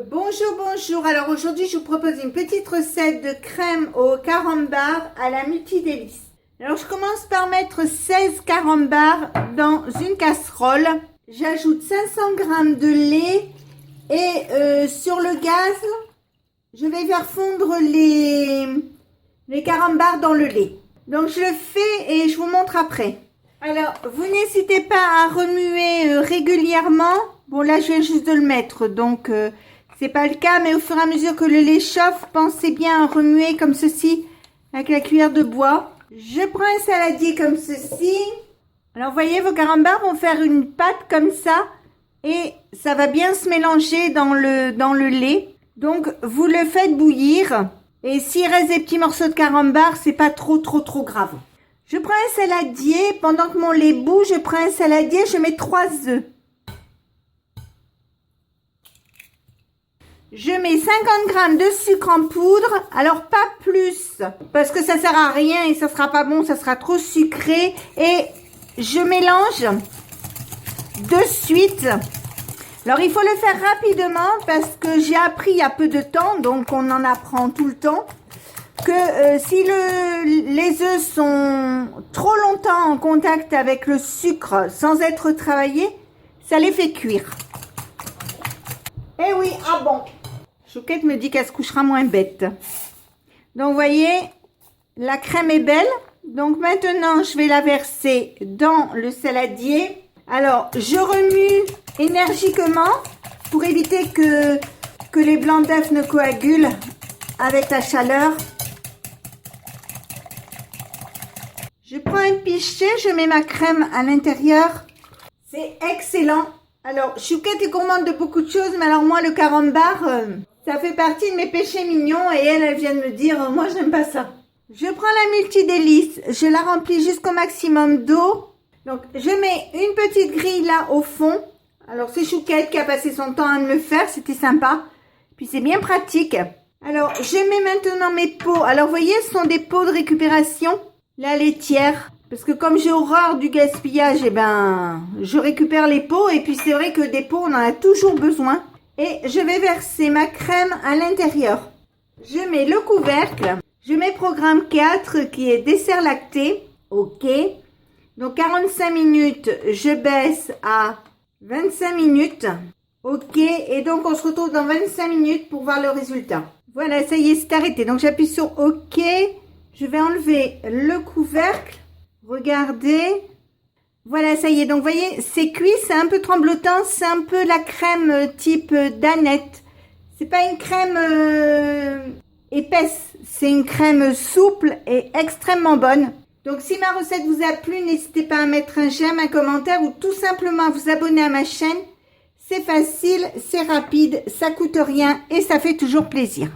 Bonjour. Alors aujourd'hui, je vous propose une petite recette de crème au carambar à la multidélice. Alors je commence par mettre 16 carambars dans une casserole. J'ajoute 500 g de lait et sur le gaz, je vais faire fondre les carambars dans le lait. Donc je le fais et je vous montre après. Alors, vous n'hésitez pas à remuer régulièrement. Bon, là, je viens juste de le mettre, donc c'est pas le cas. Mais au fur et à mesure que le lait chauffe, pensez bien à remuer comme ceci, avec la cuillère de bois. Je prends un saladier comme ceci. Alors, vous voyez, vos carambars vont faire une pâte comme ça. Et ça va bien se mélanger dans le lait. Donc, vous le faites bouillir. Et s'il reste des petits morceaux de carambar, c'est pas trop grave. Je prends un saladier, pendant que mon lait bout, je prends un saladier, je mets 3 œufs. Je mets 50 g de sucre en poudre, alors pas plus, parce que ça sert à rien et ça sera pas bon, ça sera trop sucré. Et je mélange de suite. Alors il faut le faire rapidement parce que j'ai appris il y a peu de temps, donc on en apprend tout le temps. Que si les œufs sont trop longtemps en contact avec le sucre sans être travaillés, ça les fait cuire. Eh oui, ah bon. Chouquette me dit qu'elle se couchera moins bête. Donc vous voyez, la crème est belle. Donc maintenant, je vais la verser dans le saladier. Alors, je remue énergiquement pour éviter que les blancs d'œufs ne coagulent avec la chaleur. Je prends un pichet, je mets ma crème à l'intérieur. C'est excellent. Alors, Chouquette est gourmande de beaucoup de choses, mais alors moi, le carambar, ça fait partie de mes péchés mignons et elle vient de me dire, moi, je n'aime pas ça. Je prends la multidélice, je la remplis jusqu'au maximum d'eau. Donc, je mets une petite grille là au fond. Alors, c'est Chouquette qui a passé son temps à me le faire, c'était sympa. Puis, c'est bien pratique. Alors, je mets maintenant mes pots. Alors, vous voyez, ce sont des pots de récupération. La laitière, parce que comme j'ai horreur du gaspillage, eh ben, je récupère les pots et puis c'est vrai que des pots, on en a toujours besoin. Et je vais verser ma crème à l'intérieur. Je mets le couvercle. Je mets programme 4 qui est dessert lacté. Ok. Donc 45 minutes, je baisse à 25 minutes. Ok. Et donc on se retrouve dans 25 minutes pour voir le résultat. Voilà, ça y est, c'est arrêté. Donc j'appuie sur OK. Je vais enlever le couvercle. Regardez. Voilà, ça y est. Donc, vous voyez, c'est cuit. C'est un peu tremblotant. C'est un peu la crème type Danette. C'est pas une crème épaisse. C'est une crème souple et extrêmement bonne. Donc, si ma recette vous a plu, n'hésitez pas à mettre un j'aime, un commentaire ou tout simplement à vous abonner à ma chaîne. C'est facile, c'est rapide, ça coûte rien et ça fait toujours plaisir.